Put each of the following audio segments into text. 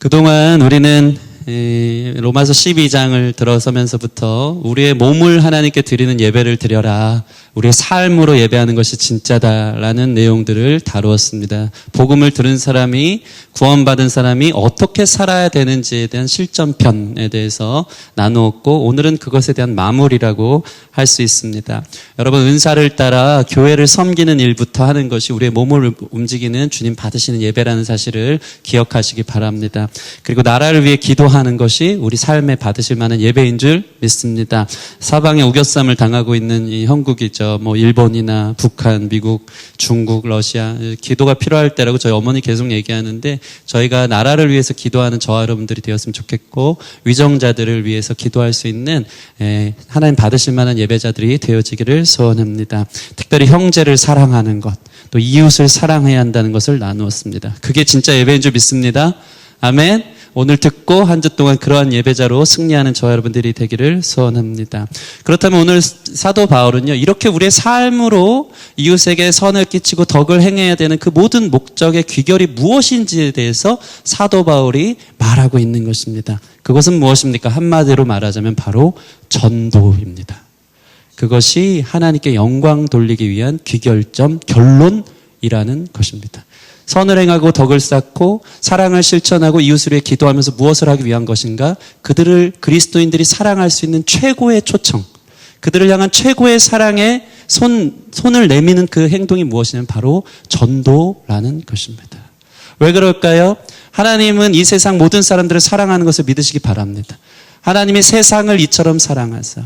그동안 우리는 로마서 12장을 들어서면서부터 우리의 몸을 하나님께 드리는 예배를 드려라, 우리의 삶으로 예배하는 것이 진짜다라는 내용들을 다루었습니다. 복음을 들은 사람이, 구원받은 사람이 어떻게 살아야 되는지에 대한 실전편에 대해서 나누었고, 오늘은 그것에 대한 마무리라고 할 수 있습니다. 여러분, 은사를 따라 교회를 섬기는 일부터 하는 것이 우리의 몸을 움직이는 주님 받으시는 예배라는 사실을 기억하시기 바랍니다. 그리고 나라를 위해 기도하는 것이 우리 삶에 받으실 만한 예배인 줄 믿습니다. 사방에 우겨쌈을 당하고 있는 이 형국이죠. 일본이나 북한, 미국, 중국, 러시아, 기도가 필요할 때라고 저희 어머니 계속 얘기하는데, 저희가 나라를 위해서 기도하는 저와 여러분들이 되었으면 좋겠고, 위정자들을 위해서 기도할 수 있는 하나님 받으실 만한 예배자들이 되어지기를 소원합니다. 특별히 형제를 사랑하는 것, 또 이웃을 사랑해야 한다는 것을 나누었습니다. 그게 진짜 예배인 줄 믿습니다. 아멘. 오늘 듣고 한 주 동안 그러한 예배자로 승리하는 저와 여러분들이 되기를 소원합니다. 그렇다면 오늘 사도 바울은요, 이렇게 우리의 삶으로 이웃에게 선을 끼치고 덕을 행해야 되는 그 모든 목적의 귀결이 무엇인지에 대해서 사도 바울이 말하고 있는 것입니다. 그것은 무엇입니까? 한마디로 말하자면 바로 전도입니다. 그것이 하나님께 영광 돌리기 위한 귀결점, 결론이라는 것입니다. 선을 행하고 덕을 쌓고 사랑을 실천하고 이웃을 위해 기도하면서 무엇을 하기 위한 것인가? 그들을, 그리스도인들이 사랑할 수 있는 최고의 초청, 그들을 향한 최고의 사랑의 손을 내미는 그 행동이 무엇이냐면 바로 전도라는 것입니다. 왜 그럴까요? 하나님은 이 세상 모든 사람들을 사랑하는 것을 믿으시기 바랍니다. 하나님이 세상을 이처럼 사랑하사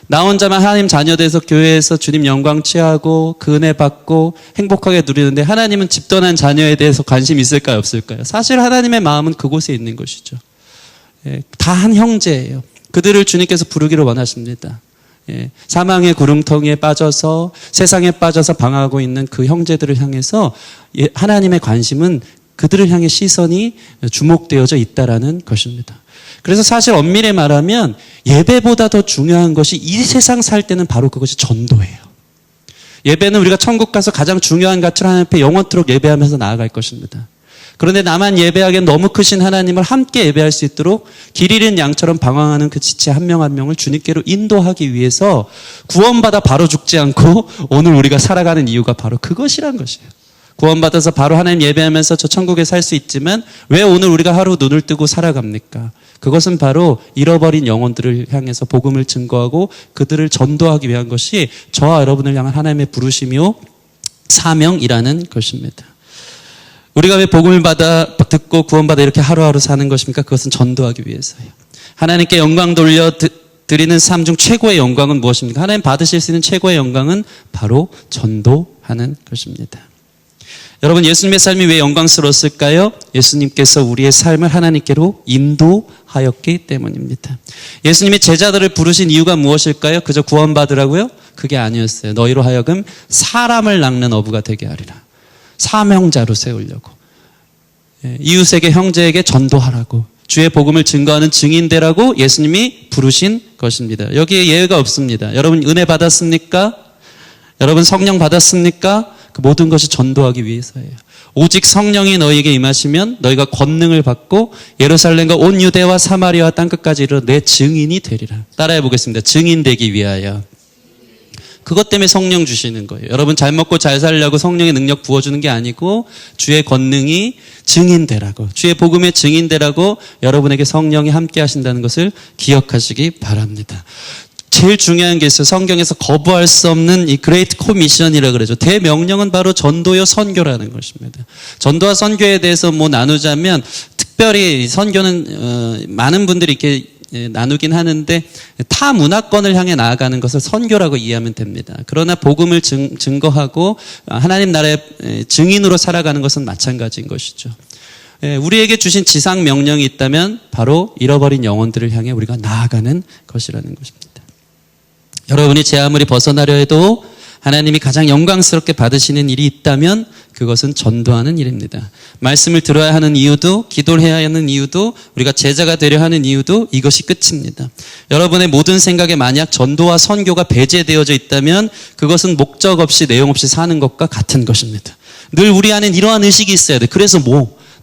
나 혼자만 하나님 자녀 돼서 교회에서 주님 영광 취하고 그 은혜 받고 행복하게 누리는데, 하나님은 집 떠난 자녀에 대해서 관심이 있을까요, 없을까요? 사실 하나님의 마음은 그곳에 있는 것이죠. 다 한 형제예요. 그들을 주님께서 부르기를 원하십니다. 사망의 구름텅이에 빠져서, 세상에 빠져서 방황하고 있는 그 형제들을 향해서 하나님의 관심은, 그들을 향해 시선이 주목되어져 있다라는 것입니다. 그래서 사실 엄밀히 말하면 예배보다 더 중요한 것이 이 세상 살 때는 바로 그것이 전도예요. 예배는 우리가 천국 가서 가장 중요한 가치로 하나님 앞에 영원토록 예배하면서 나아갈 것입니다. 그런데 나만 예배하기엔 너무 크신 하나님을 함께 예배할 수 있도록 길 잃은 양처럼 방황하는 그 지체 한 명 한 명을 주님께로 인도하기 위해서 구원받아 바로 죽지 않고 오늘 우리가 살아가는 이유가 바로 그것이란 것이에요. 구원받아서 바로 하나님 예배하면서 저 천국에 살 수 있지만 왜 오늘 우리가 하루 눈을 뜨고 살아갑니까? 그것은 바로 잃어버린 영혼들을 향해서 복음을 증거하고 그들을 전도하기 위한 것이 저와 여러분을 향한 하나님의 부르심이요 사명이라는 것입니다. 우리가 왜 복음을 받아 듣고 구원받아 이렇게 하루하루 사는 것입니까? 그것은 전도하기 위해서예요. 하나님께 영광 돌려 드리는 삶 중 최고의 영광은 무엇입니까? 하나님 받으실 수 있는 최고의 영광은 바로 전도하는 것입니다. 여러분, 예수님의 삶이 왜 영광스러웠을까요? 예수님께서 우리의 삶을 하나님께로 인도하였기 때문입니다. 예수님이 제자들을 부르신 이유가 무엇일까요? 그저 구원받으라고요? 그게 아니었어요. 너희로 하여금 사람을 낚는 어부가 되게 하리라. 사명자로 세우려고. 이웃에게, 형제에게 전도하라고. 주의 복음을 증거하는 증인되라고 예수님이 부르신 것입니다. 여기에 예외가 없습니다. 여러분, 은혜 받았습니까? 여러분, 성령 받았습니까? 그 모든 것이 전도하기 위해서예요. 오직 성령이 너희에게 임하시면 너희가 권능을 받고 예루살렘과 온 유대와 사마리아와 땅끝까지 이르러 내 증인이 되리라. 따라해 보겠습니다. 증인 되기 위하여. 그것 때문에 성령 주시는 거예요. 여러분, 잘 먹고 잘 살려고 성령의 능력 부어주는 게 아니고 주의 권능이 증인되라고, 주의 복음의 증인되라고 여러분에게 성령이 함께 하신다는 것을 기억하시기 바랍니다. 제일 중요한 게 있어요. 성경에서 거부할 수 없는 이 그레이트 코미션이라고 그러죠. 대명령은 바로 전도요 선교라는 것입니다. 전도와 선교에 대해서 나누자면, 특별히 선교는 많은 분들이 이렇게 나누긴 하는데 타 문화권을 향해 나아가는 것을 선교라고 이해하면 됩니다. 그러나 복음을 증거하고 하나님 나라의 증인으로 살아가는 것은 마찬가지인 것이죠. 우리에게 주신 지상 명령이 있다면 바로 잃어버린 영혼들을 향해 우리가 나아가는 것이라는 것입니다. 여러분이 제 아무리 벗어나려 해도 하나님이 가장 영광스럽게 받으시는 일이 있다면 그것은 전도하는 일입니다. 말씀을 들어야 하는 이유도, 기도를 해야 하는 이유도, 우리가 제자가 되려 하는 이유도 이것이 끝입니다. 여러분의 모든 생각에 만약 전도와 선교가 배제되어져 있다면 그것은 목적 없이 내용 없이 사는 것과 같은 것입니다. 늘 우리 안에 이러한 의식이 있어야 돼. 그래서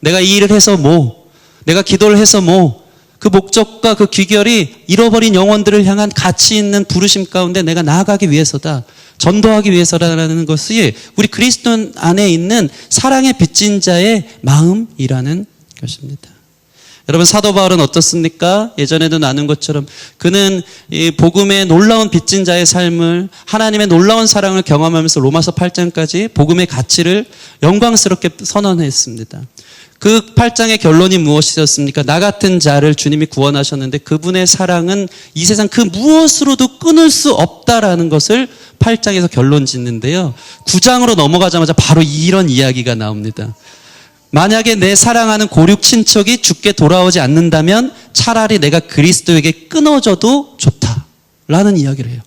내가 이 일을 해서 내가 기도를 해서 그 목적과 그 귀결이 잃어버린 영혼들을 향한 가치 있는 부르심 가운데 내가 나아가기 위해서다. 전도하기 위해서라는 것이 우리 그리스도 안에 있는 사랑의 빚진 자의 마음이라는 것입니다. 여러분, 사도 바울은 어떻습니까? 예전에도 나눈 것처럼 그는 이 복음의 놀라운 빚진 자의 삶을, 하나님의 놀라운 사랑을 경험하면서 로마서 8장까지 복음의 가치를 영광스럽게 선언했습니다. 그 8장의 결론이 무엇이었습니까? 나 같은 자를 주님이 구원하셨는데 그분의 사랑은 이 세상 그 무엇으로도 끊을 수 없다라는 것을 8장에서 결론 짓는데요. 9장으로 넘어가자마자 바로 이런 이야기가 나옵니다. 만약에 내 사랑하는 고륙 친척이 죽게 돌아오지 않는다면 차라리 내가 그리스도에게 끊어져도 좋다라는 이야기를 해요.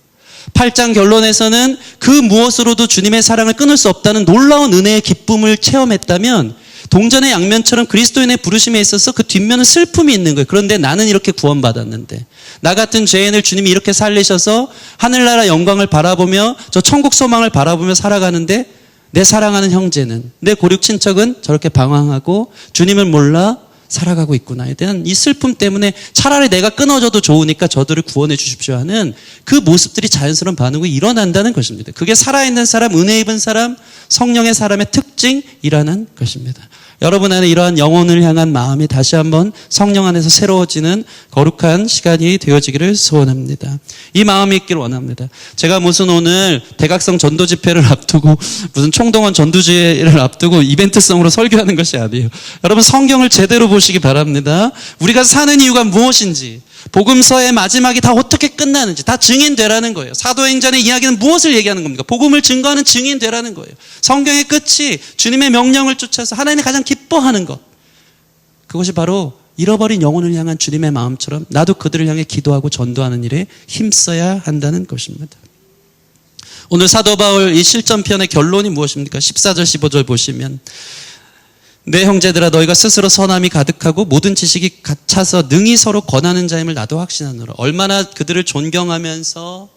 8장 결론에서는 그 무엇으로도 주님의 사랑을 끊을 수 없다는 놀라운 은혜의 기쁨을 체험했다면 동전의 양면처럼 그리스도인의 부르심에 있어서 그 뒷면은 슬픔이 있는 거예요. 그런데 나는 이렇게 구원받았는데, 나 같은 죄인을 주님이 이렇게 살리셔서 하늘나라 영광을 바라보며 저 천국 소망을 바라보며 살아가는데 내 사랑하는 형제는, 내 고륙 친척은 저렇게 방황하고 주님을 몰라 살아가고 있구나에 대한 이 슬픔 때문에 차라리 내가 끊어져도 좋으니까 저들을 구원해 주십시오 하는 그 모습들이 자연스러운 반응이 일어난다는 것입니다. 그게 살아있는 사람, 은혜 입은 사람, 성령의 사람의 특징이라는 것입니다. 여러분 안에 이러한 영혼을 향한 마음이 다시 한번 성령 안에서 새로워지는 거룩한 시간이 되어지기를 소원합니다. 이 마음이 있기를 원합니다. 제가 무슨 오늘 대각성 전도 집회를 앞두고 무슨 총동원 전도제를 앞두고 이벤트성으로 설교하는 것이 아니에요. 여러분, 성경을 제대로 보시기 바랍니다. 우리가 사는 이유가 무엇인지, 복음서의 마지막이 다 어떻게 끝나는지 다 증인되라는 거예요. 사도행전의 이야기는 무엇을 얘기하는 겁니까? 복음을 증거하는 증인되라는 거예요. 성경의 끝이 주님의 명령을 쫓아서 하나님이 가장 기뻐하는 것, 그것이 바로 잃어버린 영혼을 향한 주님의 마음처럼 나도 그들을 향해 기도하고 전도하는 일에 힘써야 한다는 것입니다. 오늘 사도 바울 이 실전편의 결론이 무엇입니까? 14절 15절 보시면, 내 형제들아, 너희가 스스로 선함이 가득하고 모든 지식이 차서 능히 서로 권하는 자임을 나도 확신하노라. 얼마나 그들을 존경하면서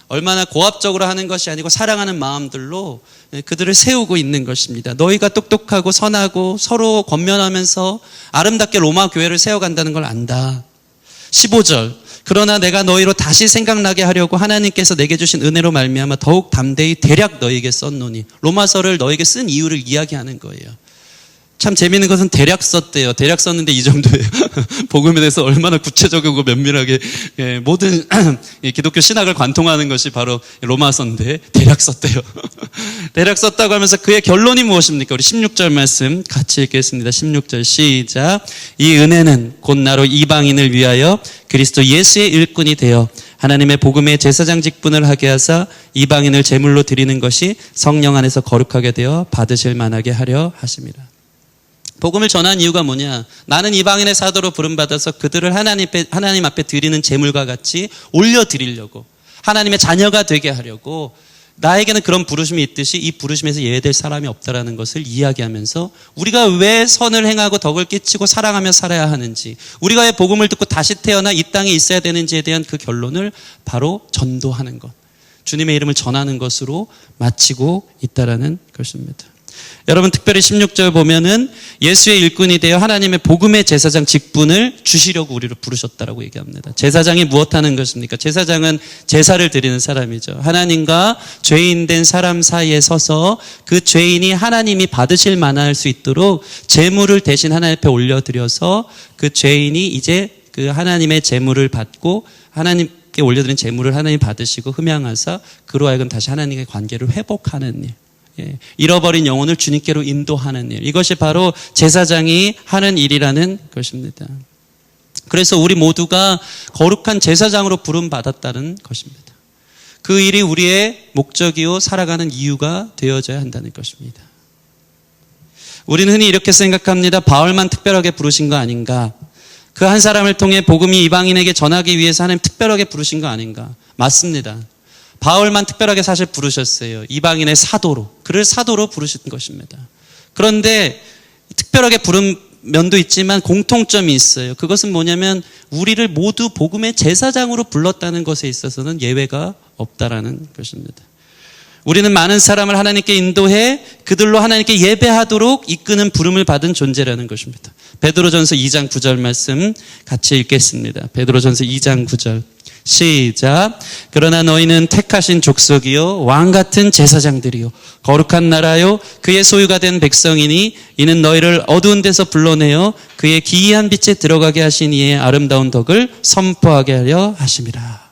얼마나 고압적으로 하는 것이 아니고 사랑하는 마음들로 그들을 세우고 있는 것입니다. 너희가 똑똑하고 선하고 서로 권면하면서 아름답게 로마 교회를 세워간다는 걸 안다. 15절, 그러나 내가 너희로 다시 생각나게 하려고 하나님께서 내게 주신 은혜로 말미암아 더욱 담대히 대략 너희에게 썼노니. 로마서를 너희에게 쓴 이유를 이야기하는 거예요. 참 재미있는 것은 대략 썼대요. 대략 썼는데 이 정도예요. 복음에 대해서 얼마나 구체적이고 면밀하게 모든 기독교 신학을 관통하는 것이 바로 로마서인데 대략 썼대요. 대략 썼다고 하면서 그의 결론이 무엇입니까? 우리 16절 말씀 같이 읽겠습니다. 16절 시작. 이 은혜는 곧 나로 이방인을 위하여 그리스도 예수의 일꾼이 되어 하나님의 복음의 제사장 직분을 하게 하사 이방인을 제물로 드리는 것이 성령 안에서 거룩하게 되어 받으실 만하게 하려 하심이라. 복음을 전한 이유가 뭐냐? 나는 이방인의 사도로 부름받아서 그들을 하나님 앞에 드리는 제물과 같이 올려드리려고, 하나님의 자녀가 되게 하려고, 나에게는 그런 부르심이 있듯이 이 부르심에서 예외될 사람이 없다라는 것을 이야기하면서 우리가 왜 선을 행하고 덕을 끼치고 사랑하며 살아야 하는지, 우리가 왜 복음을 듣고 다시 태어나 이 땅에 있어야 되는지에 대한 그 결론을 바로 전도하는 것, 주님의 이름을 전하는 것으로 마치고 있다라는 것입니다. 여러분, 특별히 16절 보면은 예수의 일꾼이 되어 하나님의 복음의 제사장 직분을 주시려고 우리를 부르셨다라고 얘기합니다. 제사장이 무엇하는 것입니까? 제사장은 제사를 드리는 사람이죠. 하나님과 죄인 된 사람 사이에 서서 그 죄인이 하나님이 받으실 만할 수 있도록 제물을 대신 하나님 앞에 올려드려서 그 죄인이 이제 그 하나님의 제물을 받고 하나님께 올려드린 제물을 하나님 받으시고 흠양하사 그로 하여금 다시 하나님의 관계를 회복하는 일, 잃어버린 영혼을 주님께로 인도하는 일, 이것이 바로 제사장이 하는 일이라는 것입니다. 그래서 우리 모두가 거룩한 제사장으로 부름받았다는 것입니다. 그 일이 우리의 목적이요 살아가는 이유가 되어져야 한다는 것입니다. 우리는 흔히 이렇게 생각합니다. 바울만 특별하게 부르신 거 아닌가? 그 한 사람을 통해 복음이 이방인에게 전하기 위해서 하나님 특별하게 부르신 거 아닌가? 맞습니다. 바울만 특별하게 사실 부르셨어요. 이방인의 사도로, 그를 사도로 부르신 것입니다. 그런데 특별하게 부른 면도 있지만 공통점이 있어요. 그것은 뭐냐면 우리를 모두 복음의 제사장으로 불렀다는 것에 있어서는 예외가 없다라는 것입니다. 우리는 많은 사람을 하나님께 인도해 그들로 하나님께 예배하도록 이끄는 부름을 받은 존재라는 것입니다. 베드로전서 2장 9절 말씀 같이 읽겠습니다. 베드로전서 2장 9절 시작. 그러나 너희는 택하신 족속이요 왕같은 제사장들이요 거룩한 나라요 그의 소유가 된 백성이니 이는 너희를 어두운 데서 불러내어 그의 기이한 빛에 들어가게 하신 이의 아름다운 덕을 선포하게 하려 하심이라.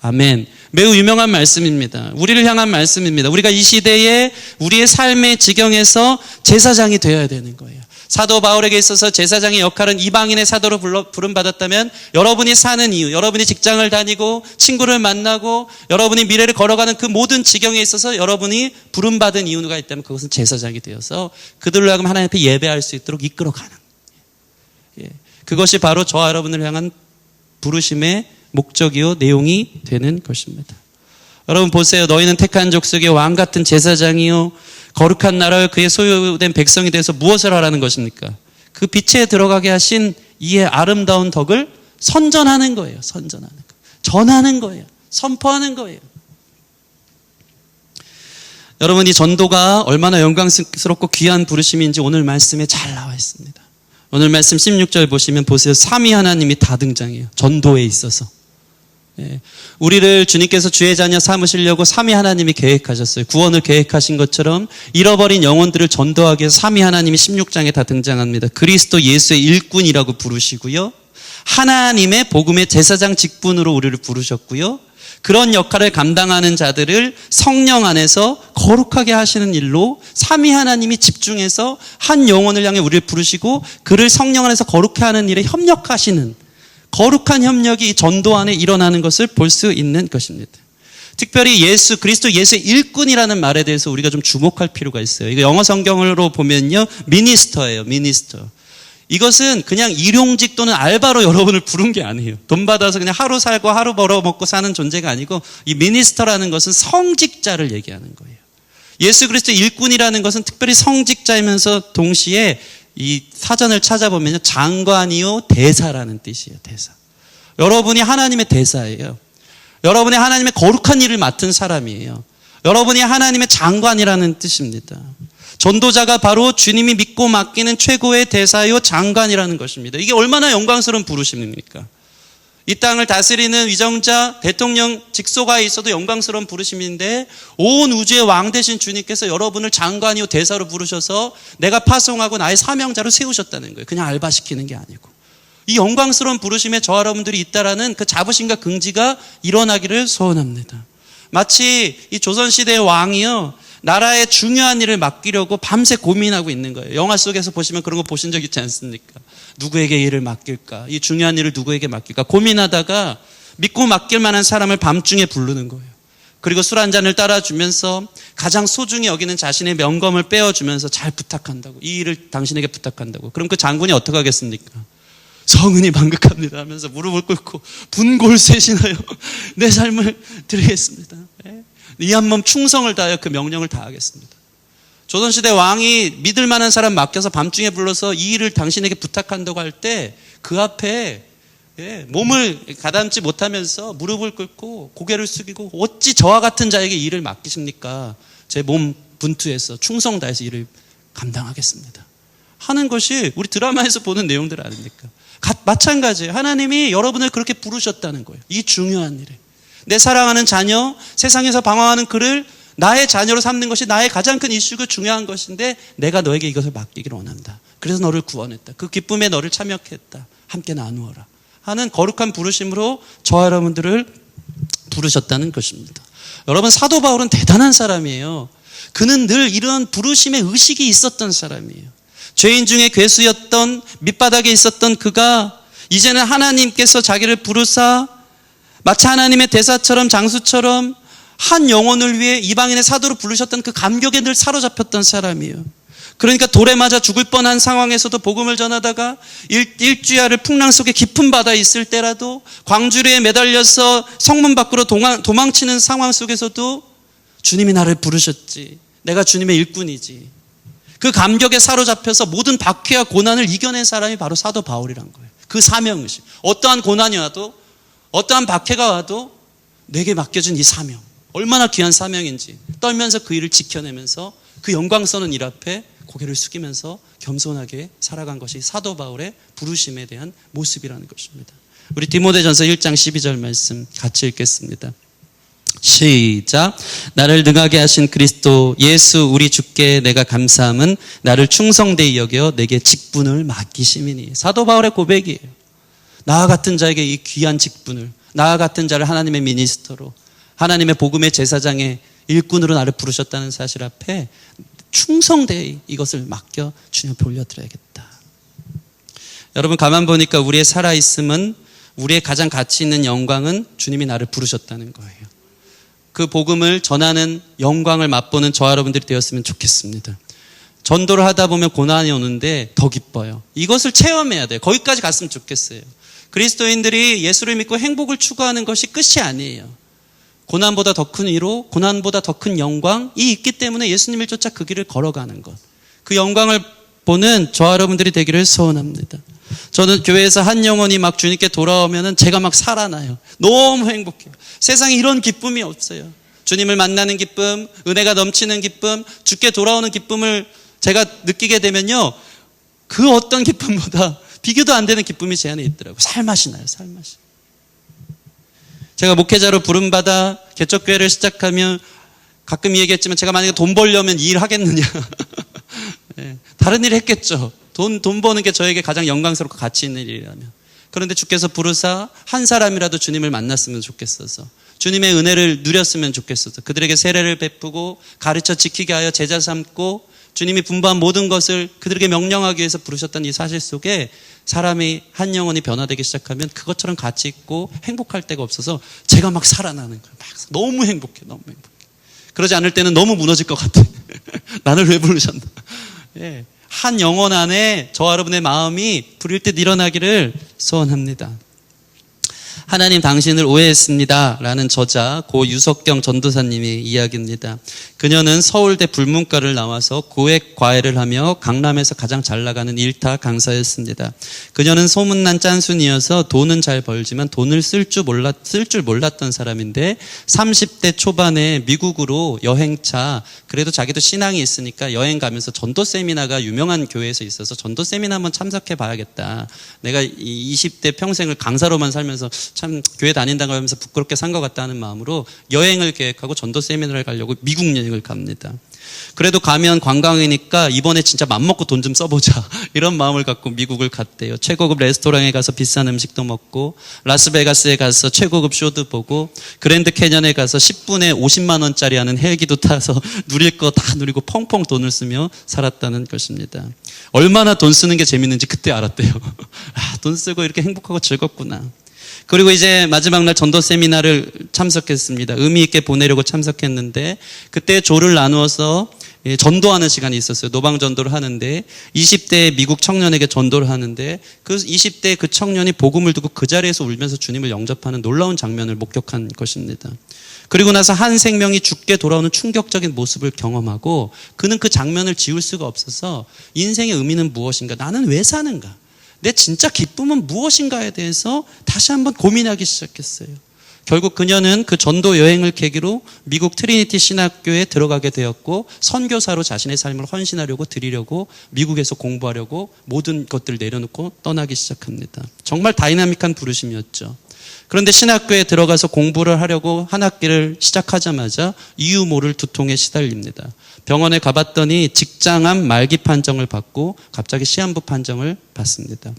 아멘. 매우 유명한 말씀입니다. 우리를 향한 말씀입니다. 우리가 이 시대에 우리의 삶의 지경에서 제사장이 되어야 되는 거예요. 사도 바울에게 있어서 제사장의 역할은 이방인의 사도로 부름받았다면 여러분이 사는 이유, 여러분이 직장을 다니고 친구를 만나고 여러분이 미래를 걸어가는 그 모든 지경에 있어서 여러분이 부름받은 이유가 있다면 그것은 제사장이 되어서 그들로 하여금 하나님 앞에 예배할 수 있도록 이끌어가는, 그것이 바로 저와 여러분을 향한 부르심의 목적이요 내용이 되는 것입니다. 여러분 보세요. 너희는 택한 족속의 왕같은 제사장이요 거룩한 나라여 그의 소유된 백성이 돼서 무엇을 하라는 것입니까? 그 빛에 들어가게 하신 이의 아름다운 덕을 선전하는 거예요. 선전하는 거. 전하는 거예요. 선포하는 거예요. 여러분 이 전도가 얼마나 영광스럽고 귀한 부르심인지 오늘 말씀에 잘 나와 있습니다. 오늘 말씀 16절 보시면 보세요. 삼위 하나님이 다 등장해요. 전도에 있어서. 우리를 주님께서 주의 자녀 삼으시려고 삼위 하나님이 계획하셨어요. 구원을 계획하신 것처럼 잃어버린 영혼들을 전도하기 위해서 삼위 하나님이 16장에 다 등장합니다. 그리스도 예수의 일꾼이라고 부르시고요. 하나님의 복음의 제사장 직분으로 우리를 부르셨고요. 그런 역할을 감당하는 자들을 성령 안에서 거룩하게 하시는 일로 삼위 하나님이 집중해서 한 영혼을 향해 우리를 부르시고 그를 성령 안에서 거룩해 하는 일에 협력하시는 거룩한 협력이 이 전도 안에 일어나는 것을 볼 수 있는 것입니다. 특별히 그리스도 예수의 일꾼이라는 말에 대해서 우리가 좀 주목할 필요가 있어요. 이거 영어 성경으로 보면요. 미니스터예요. 미니스터. 이것은 그냥 일용직 또는 알바로 여러분을 부른 게 아니에요. 돈 받아서 그냥 하루 살고 하루 벌어먹고 사는 존재가 아니고 이 미니스터라는 것은 성직자를 얘기하는 거예요. 예수 그리스도 일꾼이라는 것은 특별히 성직자이면서 동시에 이 사전을 찾아보면요. 장관이요 대사라는 뜻이에요. 대사. 여러분이 하나님의 대사예요. 여러분이 하나님의 거룩한 일을 맡은 사람이에요. 여러분이 하나님의 장관이라는 뜻입니다. 전도자가 바로 주님이 믿고 맡기는 최고의 대사요 장관이라는 것입니다. 이게 얼마나 영광스러운 부르심입니까? 이 땅을 다스리는 위정자, 대통령 직소가에 있어도 영광스러운 부르심인데 온 우주의 왕 되신 주님께서 여러분을 장관이요 대사로 부르셔서 내가 파송하고 나의 사명자로 세우셨다는 거예요. 그냥 알바시키는 게 아니고. 이 영광스러운 부르심에 저와 여러분들이 있다라는 그 자부심과 긍지가 일어나기를 소원합니다. 마치 이 조선시대의 왕이요. 나라의 중요한 일을 맡기려고 밤새 고민하고 있는 거예요. 영화 속에서 보시면 그런 거 보신 적 있지 않습니까? 누구에게 일을 맡길까? 이 중요한 일을 누구에게 맡길까? 고민하다가 믿고 맡길 만한 사람을 밤중에 부르는 거예요. 그리고 술 한 잔을 따라주면서 가장 소중히 여기는 자신의 명검을 빼어주면서 잘 부탁한다고. 이 일을 당신에게 부탁한다고. 그럼 그 장군이 어떻게 하겠습니까? 성은이 만극합니다 하면서 무릎을 꿇고 분골쇄신하여 내 삶을 드리겠습니다. 이 한 몸 충성을 다하여 그 명령을 다하겠습니다. 조선시대 왕이 믿을 만한 사람 맡겨서 밤중에 불러서 이 일을 당신에게 부탁한다고 할 때 그 앞에 몸을 가담지 못하면서 무릎을 꿇고 고개를 숙이고 어찌 저와 같은 자에게 일을 맡기십니까? 제 몸 분투해서 충성 다해서 일을 감당하겠습니다 하는 것이 우리 드라마에서 보는 내용들 아닙니까? 마찬가지예요. 하나님이 여러분을 그렇게 부르셨다는 거예요. 이 중요한 일에. 내 사랑하는 자녀, 세상에서 방황하는 그를 나의 자녀로 삼는 것이 나의 가장 큰 이슈고 중요한 것인데 내가 너에게 이것을 맡기기를 원한다. 그래서 너를 구원했다. 그 기쁨에 너를 참여했다. 함께 나누어라 하는 거룩한 부르심으로 저와 여러분들을 부르셨다는 것입니다. 여러분 사도 바울은 대단한 사람이에요. 그는 늘 이런 부르심의 의식이 있었던 사람이에요. 죄인 중에 괴수였던 밑바닥에 있었던 그가 이제는 하나님께서 자기를 부르사 마치 하나님의 대사처럼 장수처럼 한 영혼을 위해 이방인의 사도로 부르셨던 그 감격에 늘 사로잡혔던 사람이에요. 그러니까 돌에 맞아 죽을 뻔한 상황에서도 복음을 전하다가 일주야를 풍랑 속에 깊은 바다에 있을 때라도 광주리에 매달려서 성문 밖으로 도망치는 상황 속에서도 주님이 나를 부르셨지. 내가 주님의 일꾼이지. 그 감격에 사로잡혀서 모든 박해와 고난을 이겨낸 사람이 바로 사도 바울이란 거예요. 그 사명의식. 어떠한 고난이 와도 어떠한 박해가 와도 내게 맡겨준 이 사명. 얼마나 귀한 사명인지 떨면서 그 일을 지켜내면서 그 영광스러운 일 앞에 고개를 숙이면서 겸손하게 살아간 것이 사도 바울의 부르심에 대한 모습이라는 것입니다. 우리 디모데전서 1장 12절 말씀 같이 읽겠습니다. 시작. 나를 능하게 하신 그리스도 예수 우리 주께 내가 감사함은 나를 충성되이 여겨 내게 직분을 맡기심이니. 사도 바울의 고백이에요. 나와 같은 자에게 이 귀한 직분을, 나와 같은 자를 하나님의 미니스터로, 하나님의 복음의 제사장의 일꾼으로 나를 부르셨다는 사실 앞에 충성되이 이것을 맡겨 주님 앞에 올려드려야겠다. 여러분, 가만 보니까 우리의 살아있음은, 우리의 가장 가치 있는 영광은 주님이 나를 부르셨다는 거예요. 그 복음을 전하는 영광을 맛보는 저와 여러분들이 되었으면 좋겠습니다. 전도를 하다 보면 고난이 오는데 더 기뻐요. 이것을 체험해야 돼요. 거기까지 갔으면 좋겠어요. 그리스도인들이 예수를 믿고 행복을 추구하는 것이 끝이 아니에요. 고난보다 더 큰 위로, 고난보다 더 큰 영광이 있기 때문에 예수님을 쫓아 그 길을 걸어가는 것. 그 영광을 보는 저와 여러분들이 되기를 소원합니다. 저는 교회에서 한 영혼이 막 주님께 돌아오면은 제가 막 살아나요. 너무 행복해요. 세상에 이런 기쁨이 없어요. 주님을 만나는 기쁨, 은혜가 넘치는 기쁨, 주께 돌아오는 기쁨을 제가 느끼게 되면요, 그 어떤 기쁨보다 비교도 안 되는 기쁨이 제 안에 있더라고요. 살맛이 나요, 살맛이. 제가 목회자로 부름받아 개척교회를 시작하면 가끔 이 얘기했지만, 제가 만약에 돈 벌려면 이 일 하겠느냐. 네, 다른 일 했겠죠. 돈 버는 게 저에게 가장 영광스럽고 가치 있는 일이라면. 그런데 주께서 부르사 한 사람이라도 주님을 만났으면 좋겠어서, 주님의 은혜를 누렸으면 좋겠어서, 그들에게 세례를 베푸고 가르쳐 지키게 하여 제자 삼고 주님이 분부한 모든 것을 그들에게 명령하기 위해서 부르셨다는 이 사실 속에 사람이 한 영혼이 변화되기 시작하면 그것처럼 가치 있고 행복할 데가 없어서 제가 막 살아나는 거예요. 막 너무 행복해, 너무 행복해. 그러지 않을 때는 너무 무너질 것 같아. 나를 왜 부르셨나. 예. 한 영혼 안에 저와 여러분의 마음이 불일 듯 일어나기를 소원합니다. 하나님 당신을 오해했습니다 라는 저자 고 유석경 전도사님의 이야기입니다. 그녀는 서울대 불문과를 나와서 고액 과외를 하며 강남에서 가장 잘 나가는 일타 강사였습니다. 그녀는 소문난 짠순이어서 돈은 잘 벌지만 돈을 쓸 줄 몰랐던 사람인데 30대 초반에 미국으로 여행차, 그래도 자기도 신앙이 있으니까 여행 가면서 전도 세미나가 유명한 교회에서 있어서 전도 세미나 한번 참석해 봐야겠다. 내가 20대 평생을 강사로만 살면서 참 교회 다닌다고 하면서 부끄럽게 산 것 같다는 마음으로 여행을 계획하고 전도 세미나를 가려고 미국 여행을 갑니다. 그래도 가면 관광이니까 이번에 진짜 맘먹고 돈 좀 써보자, 이런 마음을 갖고 미국을 갔대요. 최고급 레스토랑에 가서 비싼 음식도 먹고, 라스베가스에 가서 최고급 쇼도 보고, 그랜드 캐년에 가서 10분에 50만 원짜리 하는 헬기도 타서 누릴 거 다 누리고 펑펑 돈을 쓰며 살았다는 것입니다. 얼마나 돈 쓰는 게 재밌는지 그때 알았대요. 아, 돈 쓰고 이렇게 행복하고 즐겁구나. 그리고 이제 마지막 날 전도 세미나를 참석했습니다. 의미 있게 보내려고 참석했는데, 그때 조를 나누어서 전도하는 시간이 있었어요. 노방 전도를 하는데 20대 미국 청년에게 전도를 하는데, 그 20대 그 청년이 복음을 듣고 그 자리에서 울면서 주님을 영접하는 놀라운 장면을 목격한 것입니다. 그리고 나서 한 생명이 죽게 돌아오는 충격적인 모습을 경험하고, 그는 그 장면을 지울 수가 없어서 인생의 의미는 무엇인가, 나는 왜 사는가, 내 진짜 기쁨은 무엇인가에 대해서 다시 한번 고민하기 시작했어요. 결국 그녀는 그 전도 여행을 계기로 미국 트리니티 신학교에 들어가게 되었고, 선교사로 자신의 삶을 헌신하려고 드리려고 미국에서 공부하려고 모든 것들을 내려놓고 떠나기 시작합니다. 정말 다이나믹한 부르심이었죠. 그런데 신학교에 들어가서 공부를 하려고 한 학기를 시작하자마자 이유 모를 두통에 시달립니다. 병원에 가봤더니 직장암 말기 판정을 받고 갑자기 시한부 판정을 받습니다.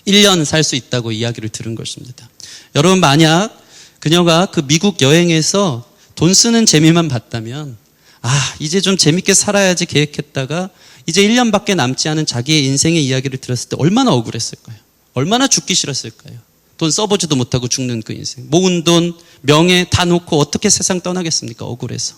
1년 살 수 있다고 이야기를 들은 것입니다. 여러분, 만약 그녀가 그 미국 여행에서 돈 쓰는 재미만 봤다면, 이제 좀 재밌게 살아야지 계획했다가 이제 1년밖에 남지 않은 자기의 인생의 이야기를 들었을 때 얼마나 억울했을까요? 얼마나 죽기 싫었을까요? 돈 써보지도 못하고 죽는 그 인생, 모은 돈, 명예 다 놓고 어떻게 세상 떠나겠습니까? 억울해서.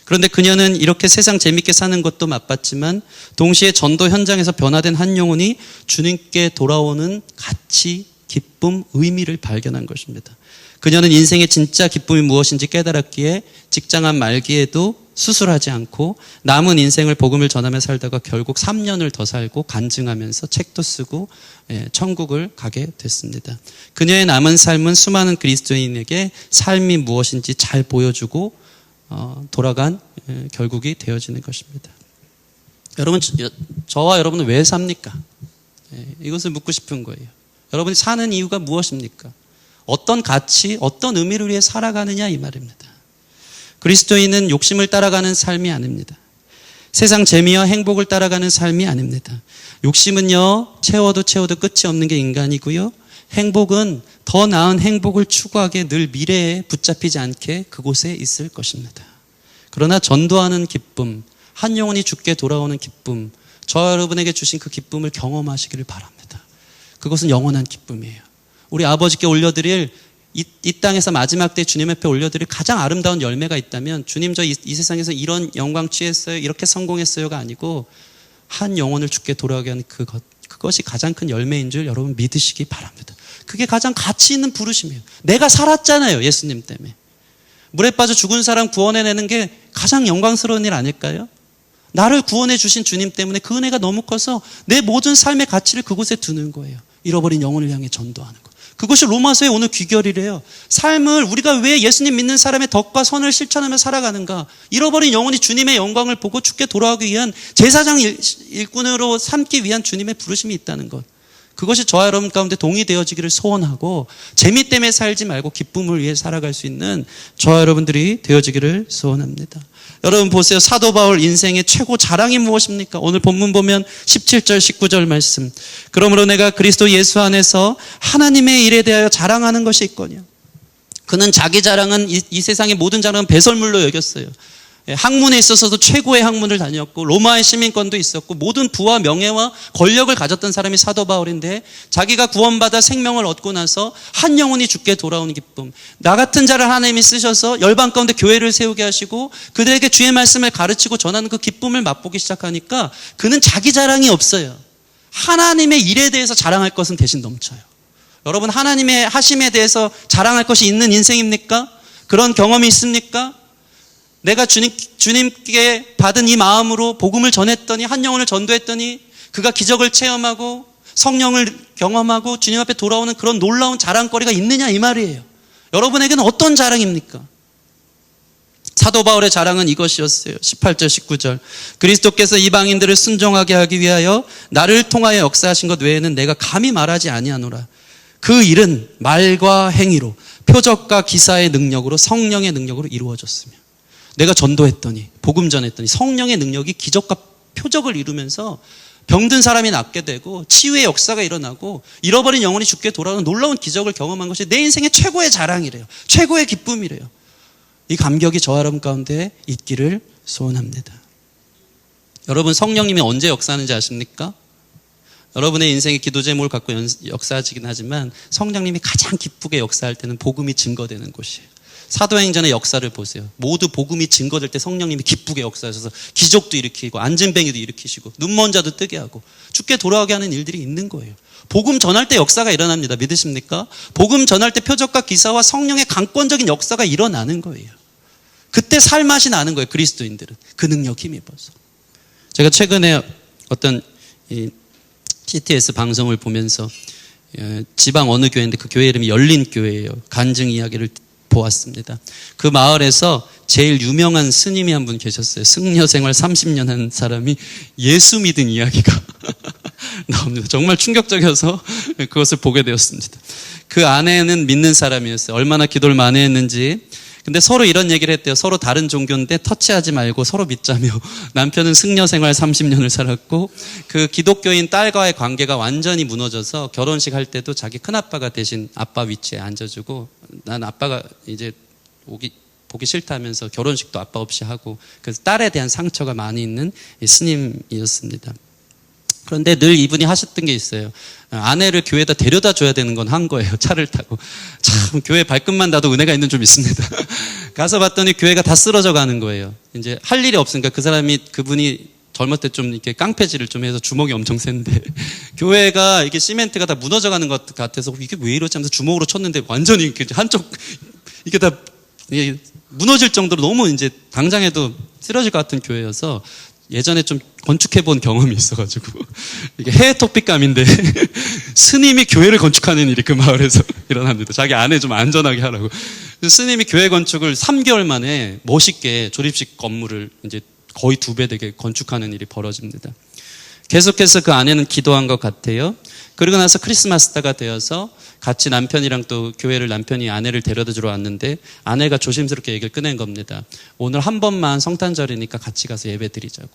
그런데 그녀는 이렇게 세상 재밌게 사는 것도 맛봤지만 동시에 전도 현장에서 변화된 한 영혼이 주님께 돌아오는 가치, 기쁨, 의미를 발견한 것입니다. 그녀는 인생의 진짜 기쁨이 무엇인지 깨달았기에 직장암 말기에도 수술하지 않고 남은 인생을 복음을 전하며 살다가 결국 3년을 더 살고 간증하면서 책도 쓰고 천국을 가게 됐습니다. 그녀의 남은 삶은 수많은 그리스도인에게 삶이 무엇인지 잘 보여주고 돌아간 결국이 되어지는 것입니다. 여러분, 저와 여러분은 왜 삽니까? 이것을 묻고 싶은 거예요. 여러분이 사는 이유가 무엇입니까? 어떤 가치, 어떤 의미를 위해 살아가느냐 이 말입니다. 그리스도인은 욕심을 따라가는 삶이 아닙니다. 세상 재미와 행복을 따라가는 삶이 아닙니다. 욕심은요, 채워도 끝이 없는 게 인간이고요. 행복은 더 나은 행복을 추구하게 늘 미래에 붙잡히지 않게 그곳에 있을 것입니다. 그러나 전도하는 기쁨, 한 영혼이 죽게 돌아오는 기쁨, 저 여러분에게 주신 그 기쁨을 경험하시기를 바랍니다. 그것은 영원한 기쁨이에요. 우리 아버지께 올려드릴 이 땅에서 마지막 때 주님 앞에 올려드릴 가장 아름다운 열매가 있다면 주님 저 이 세상에서 이런 영광 취했어요, 이렇게 성공했어요가 아니고 한 영혼을 죽게 돌아오게 하는 그것이 가장 큰 열매인 줄 여러분 믿으시기 바랍니다. 그게 가장 가치 있는 부르심이에요. 내가 살았잖아요, 예수님 때문에. 물에 빠져 죽은 사람 구원해내는 게 가장 영광스러운 일 아닐까요? 나를 구원해 주신 주님 때문에 그 은혜가 너무 커서 내 모든 삶의 가치를 그곳에 두는 거예요. 잃어버린 영혼을 향해 전도하는 거. 그것이 로마서의 오늘 귀결이래요. 삶을 우리가 왜 예수님 믿는 사람의 덕과 선을 실천하며 살아가는가? 잃어버린 영혼이 주님의 영광을 보고 죽게 돌아오기 위한 제사장 일꾼으로 삼기 위한 주님의 부르심이 있다는 것. 그것이 저와 여러분 가운데 동의되어지기를 소원하고 재미 때문에 살지 말고 기쁨을 위해 살아갈 수 있는 저와 여러분들이 되어지기를 소원합니다. 여러분 보세요. 사도 바울 인생의 최고 자랑이 무엇입니까? 오늘 본문 보면 17절 19절 말씀. 그러므로 내가 그리스도 예수 안에서 하나님의 일에 대하여 자랑하는 것이 있거니와. 그는 자기 자랑은 이 세상의 모든 자랑은 배설물로 여겼어요. 학문에 있어서도 최고의 학문을 다녔고 로마의 시민권도 있었고 모든 부와 명예와 권력을 가졌던 사람이 사도 바울인데 자기가 구원받아 생명을 얻고 나서 한 영혼이 죽게 돌아오는 기쁨, 나 같은 자를 하나님이 쓰셔서 열방 가운데 교회를 세우게 하시고 그들에게 주의 말씀을 가르치고 전하는 그 기쁨을 맛보기 시작하니까 그는 자기 자랑이 없어요. 하나님의 일에 대해서 자랑할 것은 대신 넘쳐요. 여러분, 하나님의 하심에 대해서 자랑할 것이 있는 인생입니까? 그런 경험이 있습니까? 내가 주님께 받은 이 마음으로 복음을 전했더니 한 영혼을 전도했더니 그가 기적을 체험하고 성령을 경험하고 주님 앞에 돌아오는 그런 놀라운 자랑거리가 있느냐 이 말이에요. 여러분에게는 어떤 자랑입니까? 사도 바울의 자랑은 이것이었어요. 18절 19절. 그리스도께서 이방인들을 순종하게 하기 위하여 나를 통하여 역사하신 것 외에는 내가 감히 말하지 아니하노라. 그 일은 말과 행위로 표적과 기사의 능력으로 성령의 능력으로 이루어졌으며 내가 전도했더니 복음 전했더니 성령의 능력이 기적과 표적을 이루면서 병든 사람이 낫게 되고 치유의 역사가 일어나고 잃어버린 영혼이 죽게 돌아오는 놀라운 기적을 경험한 것이 내 인생의 최고의 자랑이래요. 최고의 기쁨이래요. 이 감격이 저와 여러분 가운데 있기를 소원합니다. 여러분, 성령님이 언제 역사하는지 아십니까? 여러분의 인생의 기도 제목을 갖고 역사하시긴 하지만 성령님이 가장 기쁘게 역사할 때는 복음이 증거되는 곳이에요. 사도행전의 역사를 보세요. 모두 복음이 증거될 때 성령님이 기쁘게 역사하셔서 기적도 일으키고 안진뱅이도 일으키시고 눈먼 자도 뜨게 하고 죽게 돌아오게 하는 일들이 있는 거예요. 복음 전할 때 역사가 일어납니다. 믿으십니까? 복음 전할 때 표적과 기사와 성령의 강권적인 역사가 일어나는 거예요. 그때 살맛이 나는 거예요. 그리스도인들은 그 능력 힘입어서. 제가 최근에 어떤 CTS 방송을 보면서 지방 어느 교회인데 그 교회 이름이 열린교회예요. 간증 이야기를 보았습니다. 그 마을에서 제일 유명한 스님이 한 분 계셨어요. 승려 생활 30년 한 사람이 예수 믿은 이야기가 나옵니다. 정말 충격적이어서 그것을 보게 되었습니다. 그 아내는 믿는 사람이었어요. 얼마나 기도를 많이 했는지. 근데 서로 이런 얘기를 했대요. 서로 다른 종교인데 터치하지 말고 서로 믿자며. 남편은 승려 생활 30년을 살았고 그 기독교인 딸과의 관계가 완전히 무너져서 결혼식 할 때도 자기 큰아빠가 대신 아빠 위치에 앉아주고 난 아빠가 이제 보기 싫다면서 결혼식도 아빠 없이 하고 그래서 딸에 대한 상처가 많이 있는 스님이었습니다. 그런데 늘 이분이 하셨던 게 있어요. 아내를 교회에다 데려다 줘야 되는 건 한 거예요. 차를 타고. 참 교회 발끝만 닿아도 은혜가 있는 줄 믿습니다. 가서 봤더니 교회가 다 쓰러져 가는 거예요. 이제 할 일이 없으니까 그분이 젊을 때 좀 이렇게 깡패질을 좀 해서 주먹이 엄청 센데 교회가 이게 시멘트가 다 무너져 가는 것 같아서 이게 왜 이러지 하면서 주먹으로 쳤는데 완전히 한쪽 이게 다 이게 무너질 정도로 너무 이제 당장에도 쓰러질 것 같은 교회여서 예전에 좀 건축해 본 경험이 있어가지고 이게 해외 토픽감인데 스님이 교회를 건축하는 일이 그 마을에서 일어납니다. 자기 아내 좀 안전하게 하라고. 스님이 교회 건축을 3개월 만에 멋있게 조립식 건물을 이제 거의 2배 되게 건축하는 일이 벌어집니다. 계속해서 그 아내는 기도한 것 같아요. 그러고 나서 크리스마스 때가 되어서 같이 남편이랑 또 교회를 남편이 아내를 데려다 주러 왔는데 아내가 조심스럽게 얘기를 꺼낸 겁니다. 오늘 한 번만 성탄절이니까 같이 가서 예배 드리자고.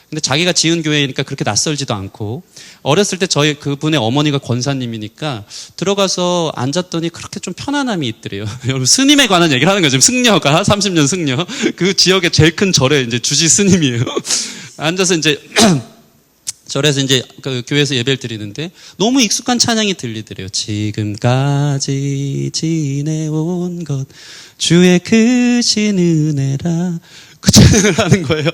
근데 자기가 지은 교회니까 그렇게 낯설지도 않고 어렸을 때 저희 그분의 어머니가 권사님이니까 들어가서 앉았더니 그렇게 좀 편안함이 있더래요. 여러분 스님에 관한 얘기를 하는 거죠. 승려가 30년 승려 그 지역의 제일 큰 절의 이제 주지 스님이에요. 앉아서 이제 절에서 이제 그 교회에서 예배를 드리는데 너무 익숙한 찬양이 들리더래요. 지금까지 지내온 것 주의 크신 은혜라. 그 찬양을 하는 거예요.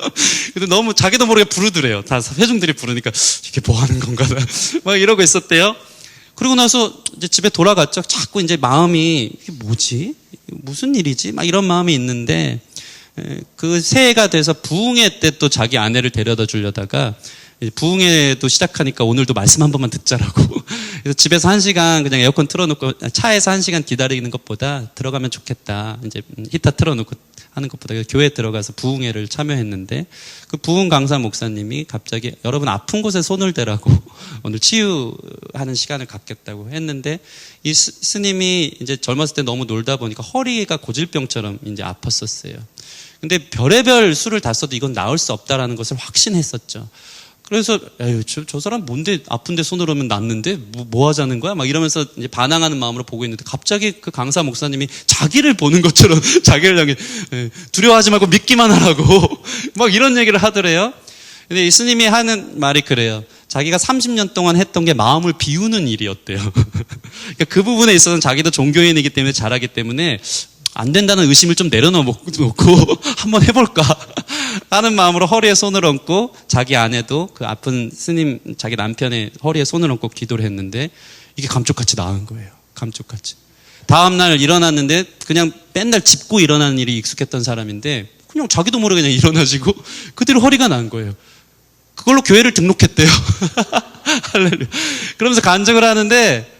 근데 너무 자기도 모르게 부르더래요. 다 회중들이 부르니까 이게 뭐 하는 건가 막 이러고 있었대요. 그러고 나서 이제 집에 돌아갔죠. 자꾸 이제 마음이 이게 뭐지? 무슨 일이지? 막 이런 마음이 있는데 그 새해가 돼서 부흥회 때 또 자기 아내를 데려다 주려다가 부흥회도 시작하니까 오늘도 말씀 한 번만 듣자라고. 그래서 집에서 1시간 그냥 에어컨 틀어놓고 차에서 1시간 기다리는 것보다 들어가면 좋겠다. 이제 히터 틀어놓고 하는 것보다 교회에 들어가서 부흥회를 참여했는데 그 부흥 강사 목사님이 갑자기 여러분 아픈 곳에 손을 대라고 오늘 치유하는 시간을 갖겠다고 했는데 이 스님이 이제 젊었을 때 너무 놀다 보니까 허리가 고질병처럼 이제 아팠었어요. 근데 별의별 수를 다 써도 이건 나을 수 없다라는 것을 확신했었죠. 그래서 에휴, 저 사람 뭔데 아픈데 손을 오면 낫는데 뭐 하자는 거야? 막 이러면서 이제 반항하는 마음으로 보고 있는데 갑자기 그 강사 목사님이 자기를 보는 것처럼 자기를 향해 두려워하지 말고 믿기만 하라고 막 이런 얘기를 하더래요. 근데 이 스님이 하는 말이 그래요. 자기가 30년 동안 했던 게 마음을 비우는 일이었대요. 그러니까 그 부분에 있어서는 자기도 종교인이기 때문에 잘하기 때문에 안 된다는 의심을 좀 내려놓고 한번 해볼까 하는 마음으로 허리에 손을 얹고 자기 아내도 그 아픈 스님 자기 남편의 허리에 손을 얹고 기도를 했는데 이게 감쪽같이 나은 거예요. 감쪽같이. 다음날 일어났는데 그냥 맨날 짚고 일어나는 일이 익숙했던 사람인데 그냥 자기도 모르게 그냥 일어나지고 그대로 허리가 난 거예요. 그걸로 교회를 등록했대요. 할렐루야. 그러면서 간증을 하는데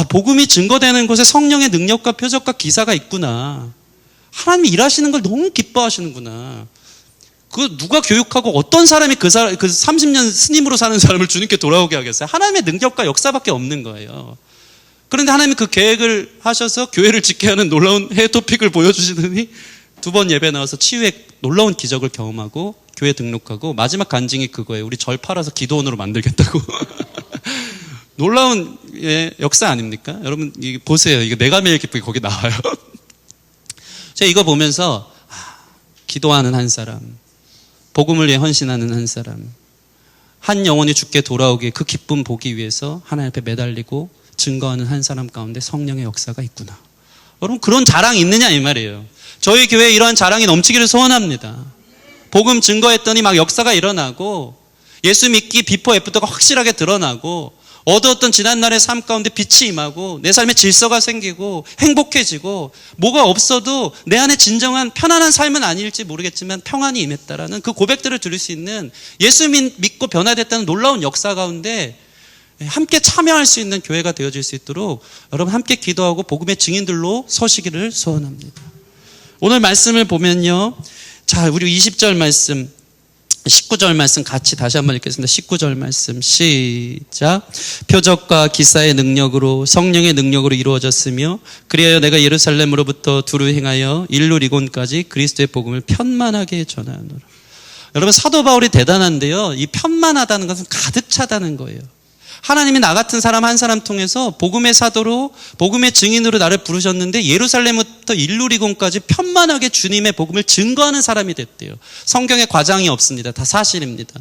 복음이 증거되는 곳에 성령의 능력과 표적과 기사가 있구나. 하나님이 일하시는 걸 너무 기뻐하시는구나. 그 누가 교육하고 어떤 사람이 그 30년 스님으로 사는 사람을 주님께 돌아오게 하겠어요? 하나님의 능력과 역사밖에 없는 거예요. 그런데 하나님이 그 계획을 하셔서 교회를 짓게 하는 놀라운 해외 토픽을 보여주시더니 2번 예배 나와서 치유의 놀라운 기적을 경험하고 교회 등록하고 마지막 간증이 그거예요. 우리 절 팔아서 기도원으로 만들겠다고. 놀라운 역사 아닙니까? 여러분 보세요. 이거 내가 매일 기쁘게 거기 나와요. 제가 이거 보면서 기도하는 한 사람, 복음을 위해 헌신하는 한 사람, 한 영혼이 죽게 돌아오게 그 기쁨 보기 위해서 하나님 앞에 매달리고 증거하는 한 사람 가운데 성령의 역사가 있구나. 여러분 그런 자랑이 있느냐 이 말이에요. 저희 교회에 이러한 자랑이 넘치기를 소원합니다. 복음 증거했더니 막 역사가 일어나고 예수 믿기 비포 애프터가 확실하게 드러나고 어두웠던 지난날의 삶 가운데 빛이 임하고 내 삶에 질서가 생기고 행복해지고 뭐가 없어도 내 안에 진정한 편안한 삶은 아닐지 모르겠지만 평안이 임했다라는 그 고백들을 들을 수 있는 예수 믿고 변화됐다는 놀라운 역사 가운데 함께 참여할 수 있는 교회가 되어질 수 있도록 여러분 함께 기도하고 복음의 증인들로 서시기를 소원합니다. 오늘 말씀을 보면요. 자, 우리 20절 말씀 19절 말씀 같이 다시 한번 읽겠습니다. 19절 말씀 시작. 표적과 기사의 능력으로 성령의 능력으로 이루어졌으며 그리하여 내가 예루살렘으로부터 두루 행하여 일루리곤까지 그리스도의 복음을 편만하게 전하노라. 여러분 사도 바울이 대단한데요. 이 편만하다는 것은 가득 차다는 거예요. 하나님이 나 같은 사람 한 사람 통해서 복음의 사도로 복음의 증인으로 나를 부르셨는데 예루살렘부터 일루리곤까지 편만하게 주님의 복음을 증거하는 사람이 됐대요. 성경에 과장이 없습니다. 다 사실입니다.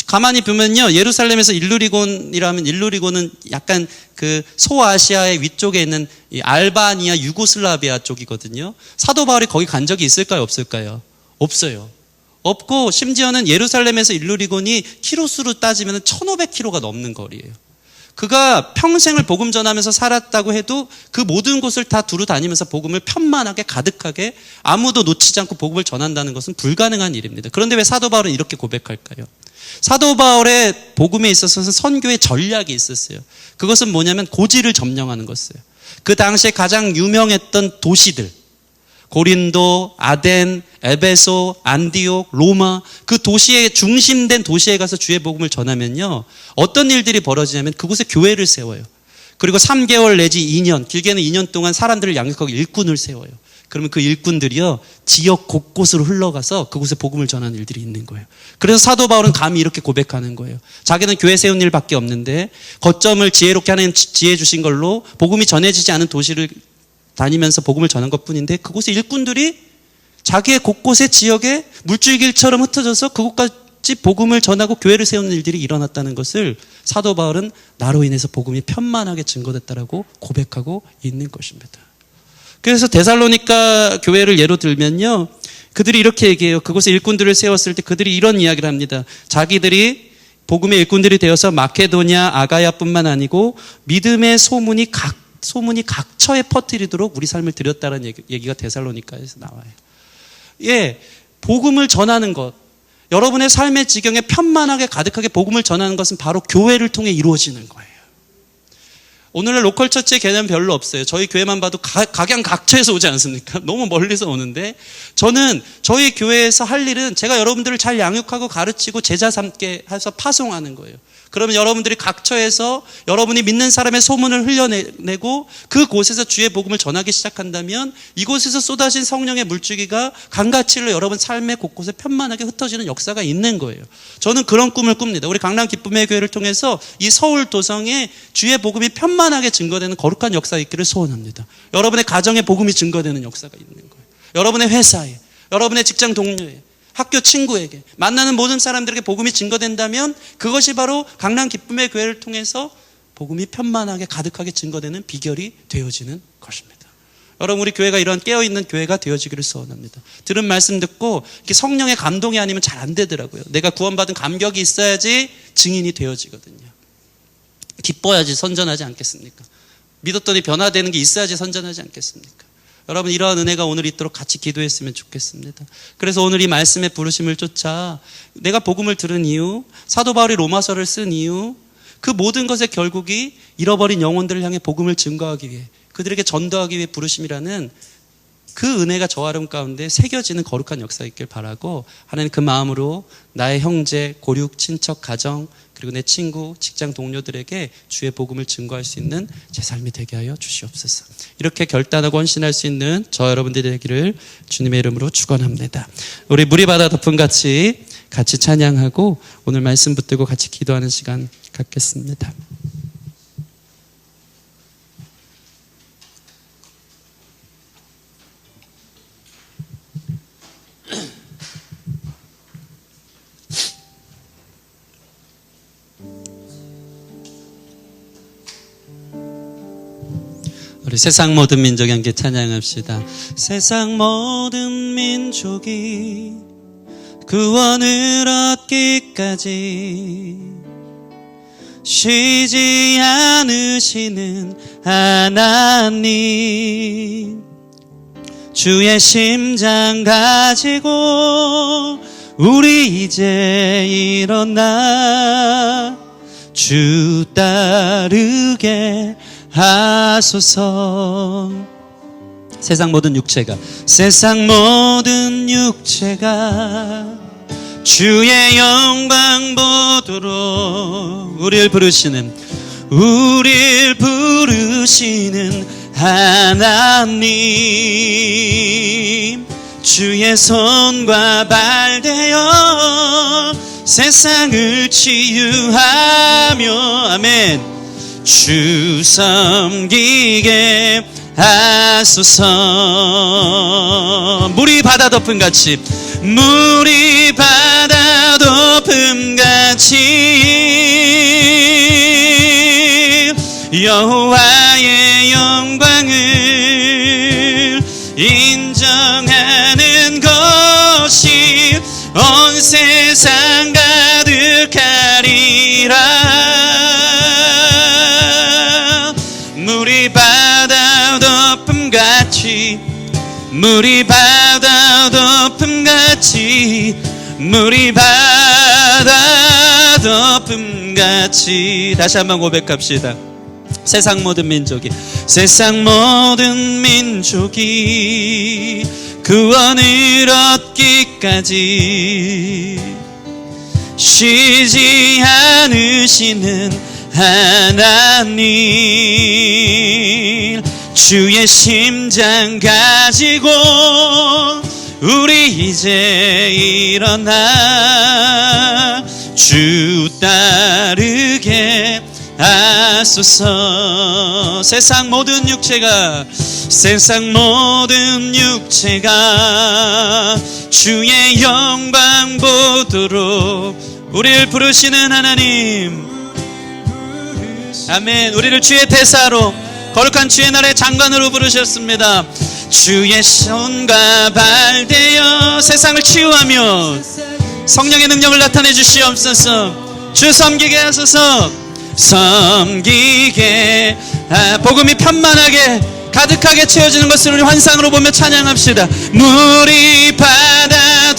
가만히 보면요. 예루살렘에서 일루리곤이라면 일루리곤은 약간 그 소아시아의 위쪽에 있는 이 알바니아 유고슬라비아 쪽이거든요. 사도 바울이 거기 간 적이 있을까요? 없을까요? 없어요. 없고 심지어는 예루살렘에서 일루리곤이 키로수로 따지면 1500km가 넘는 거리예요. 그가 평생을 복음 전하면서 살았다고 해도 그 모든 곳을 다 두루 다니면서 복음을 편만하게 가득하게 아무도 놓치지 않고 복음을 전한다는 것은 불가능한 일입니다. 그런데 왜 사도 바울은 이렇게 고백할까요? 사도 바울의 복음에 있어서는 선교의 전략이 있었어요. 그것은 뭐냐면 고지를 점령하는 것이에요. 그 당시에 가장 유명했던 도시들, 고린도, 아덴, 에베소, 안디옥, 로마, 그 도시의 중심된 도시에 가서 주의 복음을 전하면요, 어떤 일들이 벌어지냐면 그곳에 교회를 세워요. 그리고 3개월 내지 2년, 길게는 2년 동안 사람들을 양육하고 일꾼을 세워요. 그러면 그 일꾼들이요, 지역 곳곳으로 흘러가서 그곳에 복음을 전하는 일들이 있는 거예요. 그래서 사도 바울은 감히 이렇게 고백하는 거예요. 자기는 교회 세운 일밖에 없는데 거점을 지혜롭게 하는 지혜 주신 걸로 복음이 전해지지 않은 도시를 다니면서 복음을 전한 것뿐인데, 그곳에 일꾼들이 자기의 곳곳의 지역에 물줄기처럼 흩어져서 그곳까지 복음을 전하고 교회를 세우는 일들이 일어났다는 것을 사도 바울은 나로 인해서 복음이 편만하게 증거됐다라고 고백하고 있는 것입니다. 그래서 데살로니가 교회를 예로 들면요, 그들이 이렇게 얘기해요. 그곳에 일꾼들을 세웠을 때 그들이 이런 이야기를 합니다. 자기들이 복음의 일꾼들이 되어서 마케도냐, 아가야뿐만 아니고 믿음의 소문이 각처에 퍼뜨리도록 우리 삶을 드렸다는 얘기가 데살로니가에서 나와요. 예, 복음을 전하는 것, 여러분의 삶의 지경에 편만하게 가득하게 복음을 전하는 것은 바로 교회를 통해 이루어지는 거예요. 오늘날 로컬 처치의 개념 별로 없어요. 저희 교회만 봐도 각양각처에서 오지 않습니까? 너무 멀리서 오는데, 저는 저희 교회에서 할 일은 제가 여러분들을 잘 양육하고 가르치고 제자 삼게 해서 파송하는 거예요. 그러면 여러분들이 각처에서 여러분이 믿는 사람의 소문을 흘려내고 그곳에서 주의 복음을 전하기 시작한다면 이곳에서 쏟아진 성령의 물줄기가 강같이 흘러 여러분 삶의 곳곳에 편만하게 흩어지는 역사가 있는 거예요. 저는 그런 꿈을 꿉니다. 우리 강남 기쁨의 교회를 통해서 이 서울 도성에 주의 복음이 편만하게 증거되는 거룩한 역사가 있기를 소원합니다. 여러분의 가정에 복음이 증거되는 역사가 있는 거예요. 여러분의 회사에, 여러분의 직장 동료에, 학교 친구에게, 만나는 모든 사람들에게 복음이 증거된다면 그것이 바로 강남 기쁨의 교회를 통해서 복음이 편만하게 가득하게 증거되는 비결이 되어지는 것입니다. 여러분, 우리 교회가 이런 깨어있는 교회가 되어지기를 소원합니다. 들은 말씀 듣고 이렇게 성령의 감동이 아니면 잘 안 되더라고요. 내가 구원받은 감격이 있어야지 증인이 되어지거든요. 기뻐야지 선전하지 않겠습니까? 믿었더니 변화되는 게 있어야지 선전하지 않겠습니까? 여러분, 이러한 은혜가 오늘 있도록 같이 기도했으면 좋겠습니다. 그래서 오늘 이 말씀의 부르심을 쫓아 내가 복음을 들은 이유, 사도 바울이 로마서를 쓴 이유, 그 모든 것의 결국이 잃어버린 영혼들을 향해 복음을 증거하기 위해, 그들에게 전도하기 위해 부르심이라는 그 은혜가 저 아름 가운데 새겨지는 거룩한 역사가 있길 바라고, 하나님 그 마음으로 나의 형제, 고륙, 친척, 가정, 그리고 내 친구, 직장 동료들에게 주의 복음을 증거할 수 있는 제 삶이 되게 하여 주시옵소서. 이렇게 결단하고 헌신할 수 있는 저 여러분들이 되기를 주님의 이름으로 축원합니다. 우리 물이 바다 덮음 같이 찬양하고 오늘 말씀 붙들고 같이 기도하는 시간 갖겠습니다. 우리 세상 모든 민족이 함께 찬양합시다. 세상 모든 민족이 구원을 얻기까지 쉬지 않으시는 하나님, 주의 심장 가지고 우리 이제 일어나 주 따르게 하소서. 세상 모든 육체가 주의 영광 보도록 우리를 부르시는 하나님, 주의 손과 발 되어 세상을 치유하며 아멘 주 섬기게 하소서. 물이 바다 덮음 같이 여호와의 영광을 인정하는 것이 온 세상 가득하리라. 물이 바다 덮음같이 물이 바다 덮음같이. 다시 한번 고백합시다. 세상 모든 민족이 구원을 얻기까지 쉬지 않으시는 하나님, 주의 심장 가지고 우리 이제 일어나 주 따르게 하소서. 세상 모든 육체가 주의 영광 보도록 우리를 부르시는 하나님, 아멘. 우리를 주의 대사로 거룩한 주의 나라의 장관으로 부르셨습니다. 주의 손과 발대어 세상을 치유하며 성령의 능력을 나타내 주시옵소서. 주 섬기게 하소서. 섬기게 복음이 편만하게 가득하게 채워지는 것을 우리 환상으로 보며 찬양합시다. 물이 바다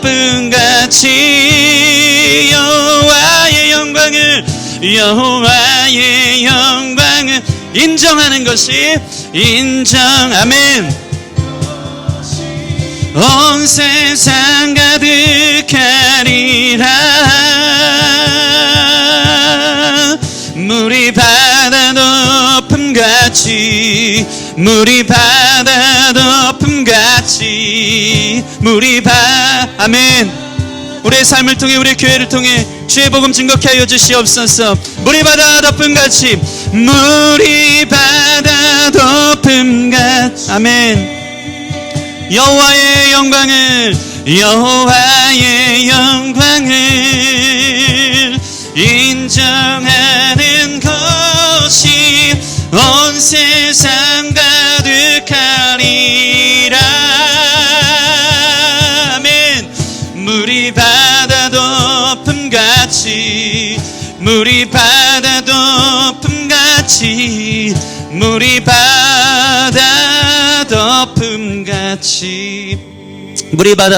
덮음같이 여호와의 영광을 인정하는 것이 아멘. 온 세상 가득하리라. 물이 바다 덮음같이 아멘. 우리의 삶을 통해 우리의 교회를 통해 주의 복음 증거케 하여 주시옵소서. 물이 바다 덮음같이 아멘. 여호와의 영광을 인정하는 것이 온 세상 가득하리라. 아멘. 물이 바다 덮음같이 물이 바다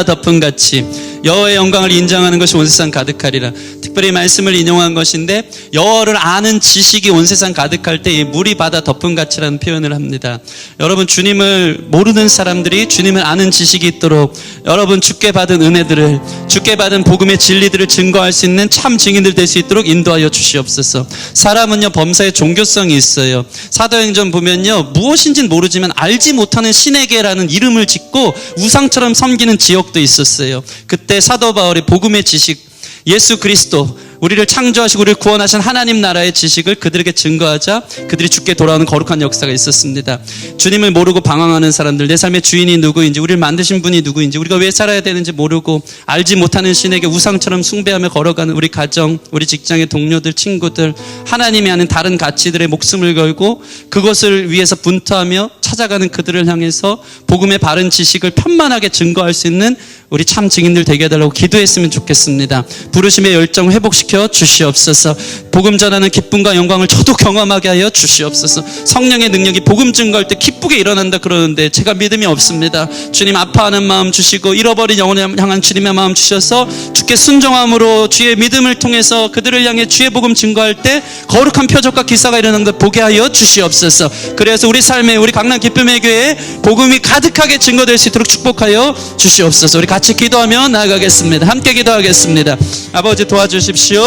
덮음같이 여호와의 영광을 인정하는 것이 온 세상 가득하리라. 특별히 말씀을 인용한 것인데, 여호와를 아는 지식이 온 세상 가득할 때 이 물이 바다 덮음같이라는 표현을 합니다. 여러분, 주님을 모르는 사람들이 주님을 아는 지식이 있도록 여러분 주께 받은 은혜들을, 주께 받은 복음의 진리들을 증거할 수 있는 참 증인들 될 수 있도록 인도하여 주시옵소서. 사람은요, 범사에 종교성이 있어요. 사도행전 보면요, 무엇인지는 모르지만 알지 못하는 신에게라는 이름을 짓고 우상처럼 섬기는 지역도 있었어요. 그때 사도 바울이 복음의 지식, 예수 그리스도, 우리를 창조하시고 우리를 구원하신 하나님 나라의 지식을 그들에게 증거하자 그들이 주께 돌아오는 거룩한 역사가 있었습니다. 주님을 모르고 방황하는 사람들, 내 삶의 주인이 누구인지, 우리를 만드신 분이 누구인지, 우리가 왜 살아야 되는지 모르고 알지 못하는 신에게 우상처럼 숭배하며 걸어가는 우리 가정, 우리 직장의 동료들, 친구들, 하나님이 아닌 다른 가치들의 목숨을 걸고 그것을 위해서 분투하며 찾아가는 그들을 향해서 복음의 바른 지식을 편만하게 증거할 수 있는 우리 참 증인들 되게 해달라고 기도했으면 좋겠습니다. 부르심의 열정을 회복시켜 주시옵소서. 복음 전하는 기쁨과 영광을 저도 경험하게 하여 주시옵소서. 성령의 능력이 복음 증거할 때 기쁘게 일어난다 그러는데 제가 믿음이 없습니다. 주님, 아파하는 마음 주시고 잃어버린 영혼을 향한 주님의 마음 주셔서 주께 순종함으로 주의 믿음을 통해서 그들을 향해 주의 복음 증거할 때 거룩한 표적과 기사가 일어나는 것 보게 하여 주시옵소서. 그래서 우리 삶에, 우리 강남 기쁨의 교회에 복음이 가득하게 증거될 수 있도록 축복하여 주시옵소서. 우리 같이 기도하며 나아가겠습니다. 함께 기도하겠습니다. 아버지, 도와주십시오.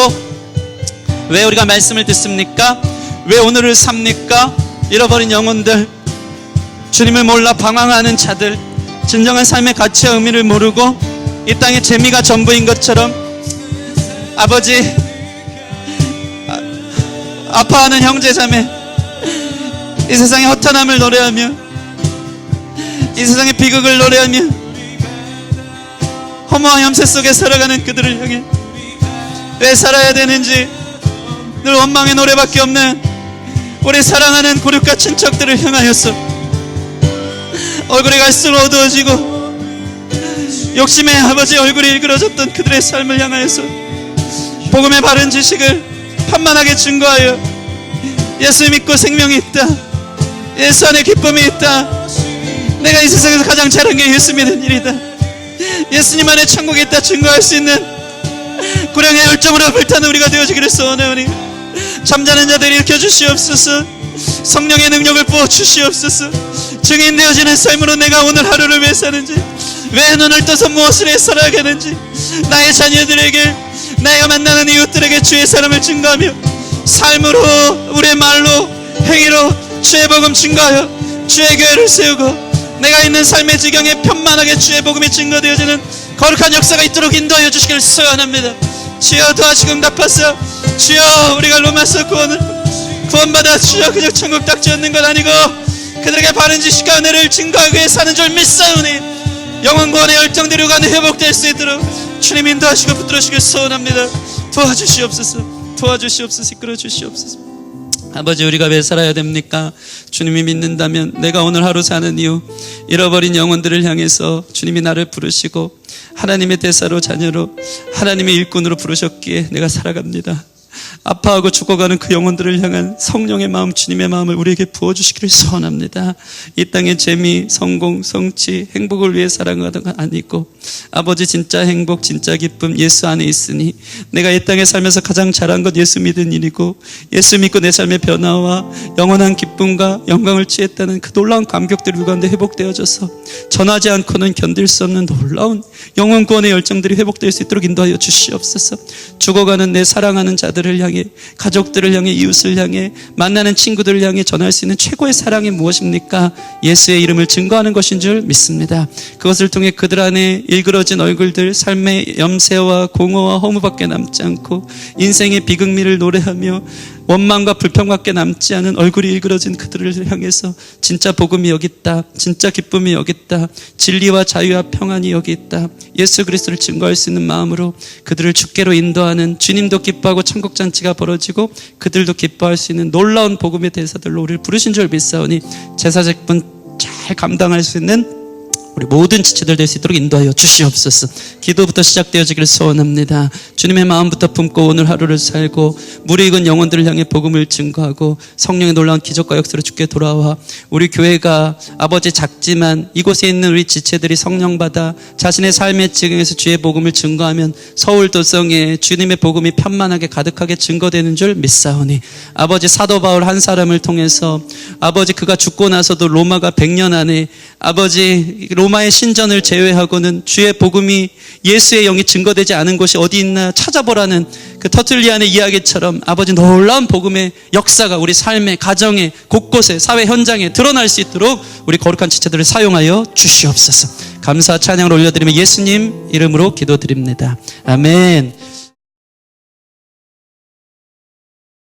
왜 우리가 말씀을 듣습니까? 왜 오늘을 삽니까? 잃어버린 영혼들, 주님을 몰라 방황하는 자들, 진정한 삶의 가치와 의미를 모르고 이 땅의 재미가 전부인 것처럼 아버지, 아파하는 형제자매, 이 세상의 허탄함을 노래하며, 이 세상의 비극을 노래하며 허무와 염세 속에 살아가는 그들을 향해 왜 살아야 되는지 늘 원망의 노래밖에 없는 우리 사랑하는 고륙과 친척들을 향하여서 얼굴이 갈수록 어두워지고 욕심의 아버지 얼굴이 일그러졌던 그들의 삶을 향하여서 복음의 바른 지식을 편만하게 증거하여 예수 믿고 생명이 있다, 예수 안에 기쁨이 있다, 내가 이 세상에서 가장 잘한 게 예수 믿는 일이다. 예수님 안에 천국에 있다 증거할 수 있는 구령의 열정으로 불타는 우리가 되어지기를 소원하오니 잠자는 자들 일으켜 주시옵소서. 성령의 능력을 부어 주시옵소서. 증인 되어지는 삶으로 내가 오늘 하루를 왜 사는지, 왜 눈을 떠서 무엇을 해 살아가는지, 나의 자녀들에게, 내가 만나는 이웃들에게 주의 사랑을 증거하며 삶으로, 우리의 말로, 행위로 주의 복음 증거하여 주의 교회를 세우고 내가 있는 삶의 지경에 편만하게 주의 복음이 증거되어지는 거룩한 역사가 있도록 인도하여 주시기를 소원합니다. 주여 도와주시고 응답하사. 주여 우리가 로마서 구원받아 주여 그저 천국 딱지 얻는 것 아니고 그들에게 바른 지식과 은혜를 증거하기 위해 사는 줄 믿사오니 영원 구원의 열정들이 우간에 회복될 수 있도록 주님 인도하시고 붙들어주시길 소원합니다. 도와주시옵소서. 도와주시옵소서. 이끌어 주시옵소서. 아버지, 우리가 왜 살아야 됩니까? 주님이 믿는다면 내가 오늘 하루 사는 이유, 잃어버린 영혼들을 향해서 주님이 나를 부르시고 하나님의 대사로, 자녀로, 하나님의 일꾼으로 부르셨기에 내가 살아갑니다. 아파하고 죽어가는 그 영혼들을 향한 성령의 마음, 주님의 마음을 우리에게 부어주시기를 소원합니다. 이 땅의 재미, 성공, 성취, 행복을 위해 살아가는 건 아니고 아버지, 진짜 행복, 진짜 기쁨 예수 안에 있으니 내가 이 땅에 살면서 가장 잘한 것 예수 믿은 일이고 예수 믿고 내 삶의 변화와 영원한 기쁨과 영광을 취했다는 그 놀라운 감격들이 우리 가운데 회복되어져서 전하지 않고는 견딜 수 없는 놀라운 영원 구원의 열정들이 회복될 수 있도록 인도하여 주시옵소서. 죽어가는 내 사랑하는 자들을 향해, 가족들을 향해, 이웃을 향해, 만나는 친구들을 향해 전할 수 있는 최고의 사랑이 무엇입니까? 예수의 이름을 증거하는 것인 줄 믿습니다. 그것을 통해 그들 안에 일그러진 얼굴들, 삶의 염세와 공허와 허무밖에 남지 않고 인생의 비극미를 노래하며 원망과 불평밖에 남지 않은 얼굴이 일그러진 그들을 향해서 진짜 복음이 여기 있다, 진짜 기쁨이 여기 있다, 진리와 자유와 평안이 여기 있다, 예수 그리스도를 증거할 수 있는 마음으로 그들을 주께로 인도하는, 주님도 기뻐하고 천국잔치가 벌어지고 그들도 기뻐할 수 있는 놀라운 복음의 대사들로 우리를 부르신 줄 믿사오니 제사직분 잘 감당할 수 있는 우리 모든 지체들 될 수 있도록 인도하여 주시옵소서. 기도부터 시작되어지기를 소원합니다. 주님의 마음부터 품고 오늘 하루를 살고 무르익은 영혼들을 향해 복음을 증거하고 성령의 놀라운 기적과 역사로 주께 돌아와 우리 교회가 아버지 작지만 이곳에 있는 우리 지체들이 성령받아 자신의 삶의 지경에서 주의 복음을 증거하면 서울 도성에 주님의 복음이 편만하게 가득하게 증거되는 줄 믿사오니 아버지, 사도 바울 한 사람을 통해서 아버지, 그가 죽고 나서도 로마가 100년 안에 아버지, 로마의 신전을 제외하고는 주의 복음이, 예수의 영이 증거되지 않은 곳이 어디 있나 찾아보라는 그 터툴리안의 이야기처럼 아버지, 놀라운 복음의 역사가 우리 삶의, 가정에, 곳곳에, 사회 현장에 드러날 수 있도록 우리 거룩한 지체들을 사용하여 주시옵소서. 감사 찬양을 올려드리며 예수님 이름으로 기도드립니다. 아멘.